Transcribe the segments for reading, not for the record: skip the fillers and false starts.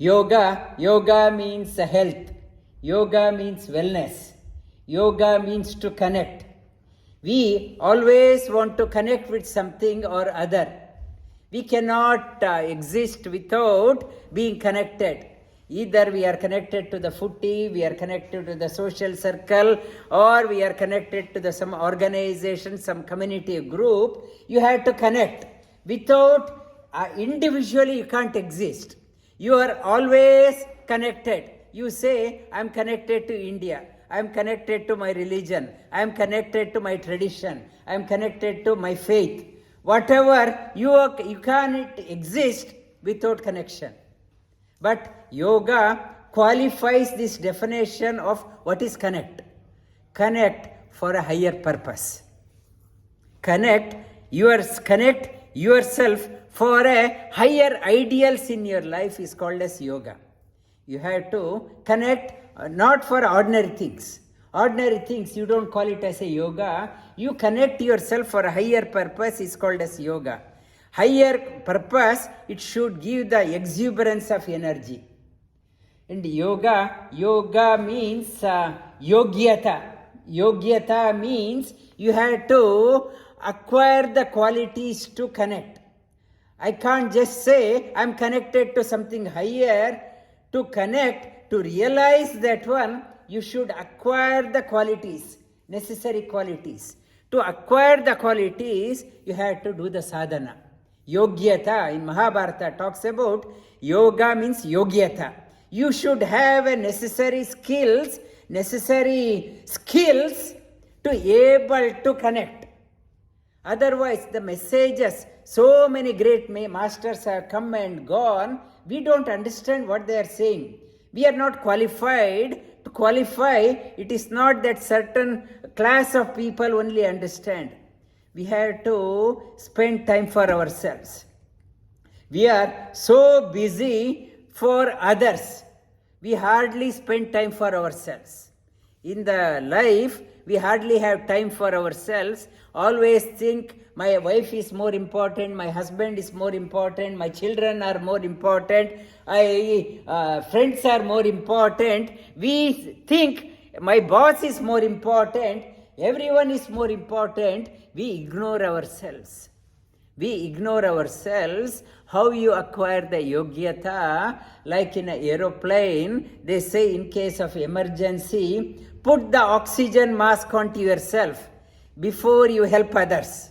Yoga means health. Yoga means wellness. Yoga means to connect. We always want to connect with something or other. We cannot exist without being connected. Either we are connected to the footy, we are connected to the social circle, or we are connected to some organization, some community group. You have to connect. Without individually you can't exist. You are always connected. You say, I am connected to India. I am connected to my religion. I am connected to my tradition. I am connected to my faith. Whatever, you can't exist without connection. But yoga qualifies this definition of what is connect. Connect for a higher purpose. Connect yourself for a higher ideals in your life is called as yoga. You have to connect not for ordinary things. Ordinary things, you don't call it as a yoga. You connect yourself for a higher purpose is called as yoga. Higher purpose, it should give the exuberance of energy. And yoga means yogyata. Yogyata means you have to acquire the qualities to connect. I can't just say I'm connected to something higher. To connect, to realize that one, you should acquire the qualities, necessary qualities. To acquire the qualities, you have to do the sadhana. Yogyata in Mahabharata talks about yoga means yogyata. You should have a necessary skills to able to connect. Otherwise, the messages, so many great masters have come and gone, we don't understand what they are saying. We are not qualified. To qualify, it is not that certain class of people only understand. We have to spend time for ourselves. We are so busy for others. We hardly spend time for ourselves. In the life, we hardly have time for ourselves. Always think my wife is more important, my husband is more important, my children are more important, friends are more important. We think my boss is more important, everyone is more important. We ignore ourselves. How you acquire the yogyata? Like in an aeroplane, they say in case of emergency, put the oxygen mask onto yourself before you help others.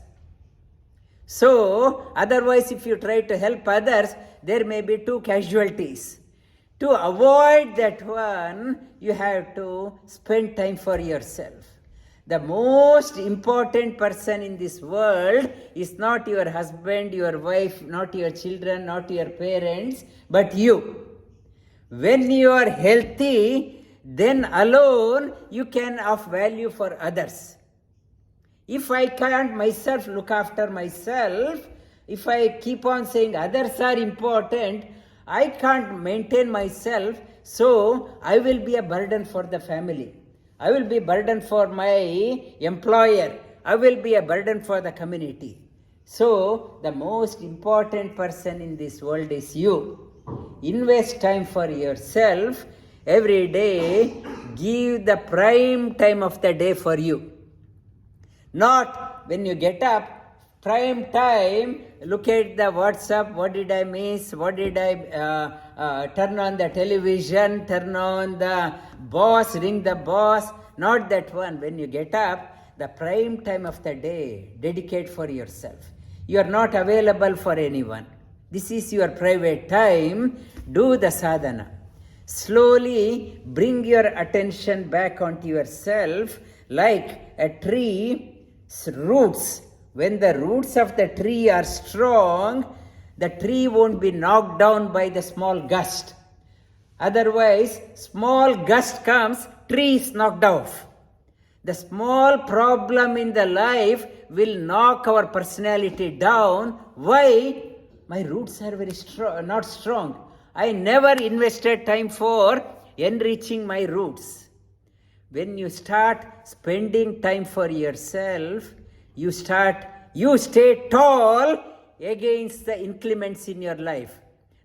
So, otherwise if you try to help others, there may be 2 casualties. To avoid that one, you have to spend time for yourself. The most important person in this world is not your husband, your wife, not your children, not your parents, but you. When you are healthy, then alone you can of value for others. If I can't myself look after myself, if I keep on saying others are important, I can't maintain myself, so I will be a burden for the family. I will be a burden for my employer. I will be a burden for the community. So, the most important person in this world is you. Invest time for yourself. Every day, give the prime time of the day for you. Not when you get up, prime time, look at the WhatsApp, what did I miss, what did I turn on the television, turn on the boss, ring the boss. Not that one. When you get up, the prime time of the day, dedicate for yourself. You are not available for anyone. This is your private time. Do the sadhana. Slowly bring your attention back onto yourself like a tree's roots. When the roots of the tree are strong, the tree won't be knocked down by the small gust. Otherwise, small gust comes, tree is knocked off. The small problem in the life will knock our personality down. Why? My roots are very not strong. I never invested time for enriching my roots. When you start spending time for yourself, you stay tall against the inclements in your life.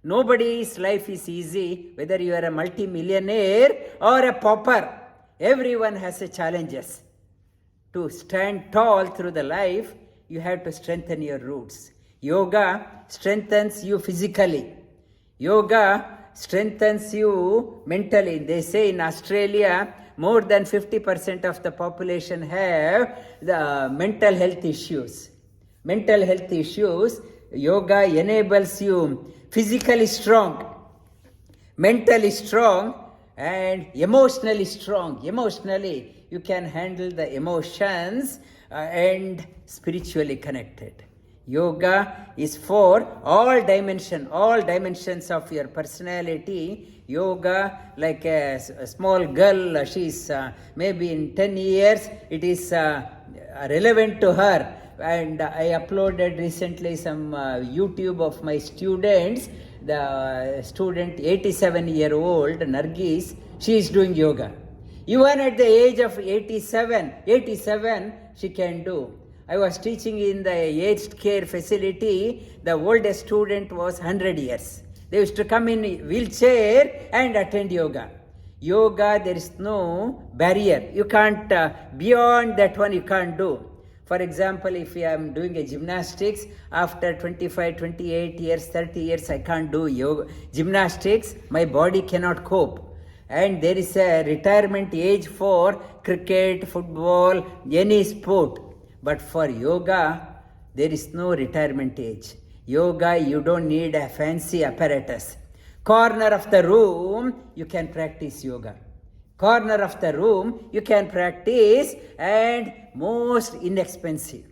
Nobody's life is easy, whether you are a multi-millionaire or a pauper. Everyone has a challenges. To stand tall through the life, you have to strengthen your roots. Yoga strengthens you physically. Yoga strengthens you mentally. They say in Australia, more than 50% of the population have the mental health issues. Mental health issues, yoga enables you physically strong, mentally strong, and emotionally strong. Emotionally, you can handle the emotions and spiritually connected. Yoga is for all dimensions of your personality. Yoga, like a small girl, she's maybe in 10 years, it is relevant to her. And I uploaded recently some YouTube of my students. The student, 87-year-old Nargis, she is doing yoga. Even at the age of 87, she can do. I was teaching in the aged care facility. The oldest student was 100 years. They used to come in wheelchair and attend yoga. Yoga, there is no barrier. You can't, beyond that one you can't do. For example, if I am doing a gymnastics, after 25, 28 years, 30 years, I can't do yoga. Gymnastics, my body cannot cope. And there is a retirement age for cricket, football, any sport. But for yoga, there is no retirement age. Yoga, you don't need a fancy apparatus. Corner of the room, you can practice yoga. Corner of the room, you can practice, and most inexpensive,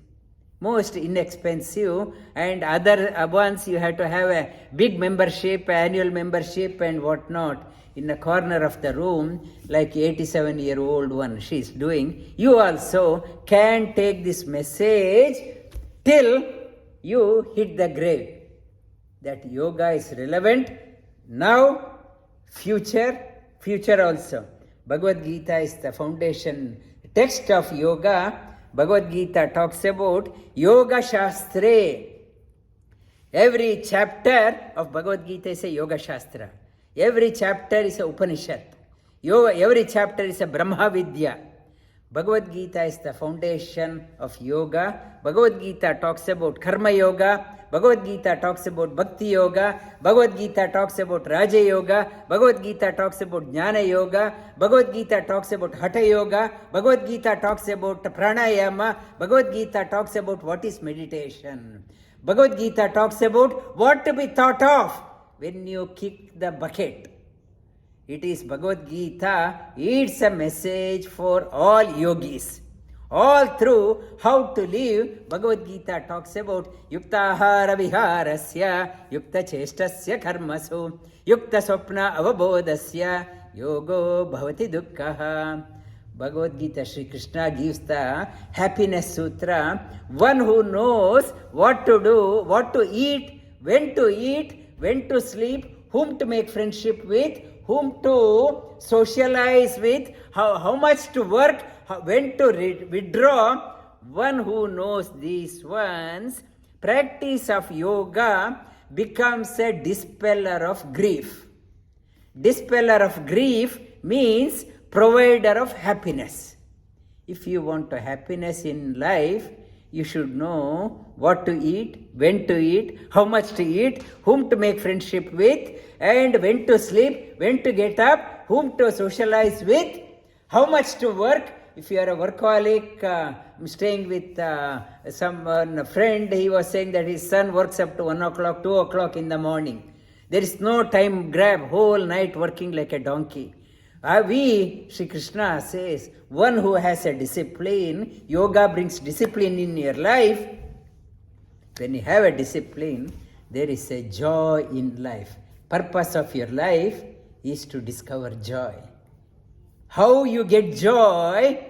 and other ones you have to have a big membership, annual membership and whatnot. In the corner of the room, like 87-year-old one, she is doing, you also can take this message till you hit the grave. That yoga is relevant now, future also. Bhagavad Gita is the foundation text of yoga. Bhagavad Gita talks about Yoga Shastra. Every chapter of Bhagavad Gita is a Yoga Shastra. Every chapter is a Upanishad. Every chapter is a Brahma Vidya. Bhagavad Gita is the foundation of yoga. Bhagavad Gita talks about Karma Yoga. Bhagavad Gita talks about Bhakti Yoga. Bhagavad Gita talks about Raja Yoga. Bhagavad Gita talks about Jnana Yoga. Bhagavad Gita talks about Hatha Yoga. Bhagavad Gita talks about Pranayama. Bhagavad Gita talks about what is meditation. Bhagavad Gita talks about what to be thought of when you kick the bucket. It is Bhagavad Gita. It's a message for all yogis. All through how to live, Bhagavad Gita talks about yuktahara viharasya, yukta chestasya karmasu, yukta swapna avabodhasya, yogo bhavati dukkhaha. Bhagavad Gita, Sri Krishna gives the happiness sutra. One who knows what to do, what to eat, when to sleep, whom to make friendship with, whom to socialize with, how much to work, when to withdraw. One who knows these ones, practice of yoga becomes a dispeller of grief. Dispeller of grief means provider of happiness. If you want happiness in life, you should know what to eat, when to eat, how much to eat, whom to make friendship with, and when to sleep, when to get up, whom to socialize with, how much to work. If you are a workaholic, staying with some friend, he was saying that his son works up to 1 o'clock, 2 o'clock in the morning. There is no time grab, whole night working like a donkey. Sri Krishna says, one who has a discipline, yoga brings discipline in your life. When you have a discipline, there is a joy in life. Purpose of your life is to discover joy. How you get joy?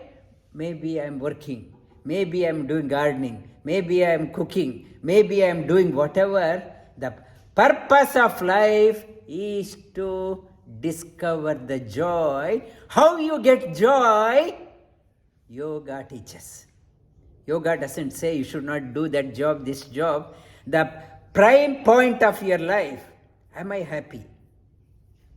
Maybe I am working, maybe I am doing gardening, maybe I am cooking, maybe I am doing whatever. The purpose of life is to discover the joy. How you get joy? Yoga teaches. Yoga doesn't say you should not do that job, this job. The prime point of your life, Am I happy?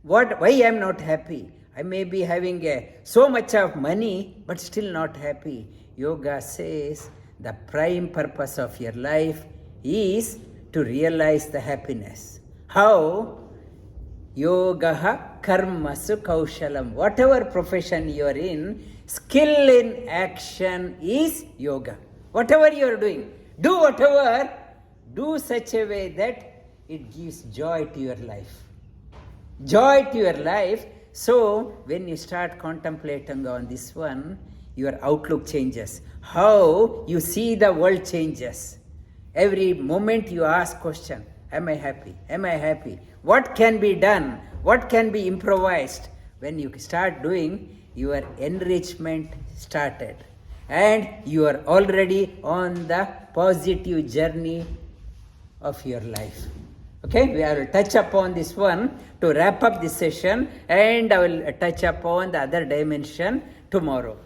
Why I am not happy? I may be having so much of money, but still not happy. Yoga says the prime purpose of your life is to realize the happiness. How? Yogaha karmasu kaushalam. Whatever profession you are in, skill in action is yoga. Whatever you are doing, do whatever, do such a way that it gives joy to your life. Joy to your life. So when you start contemplating on this one, your outlook changes. How you see the world changes. Every moment you ask question, am I happy? Am I happy? What can be done? What can be improvised? When you start doing, your enrichment started. And you are already on the positive journey of your life. Okay, we will touch upon this one to wrap up this session, and I will touch upon the other dimension tomorrow.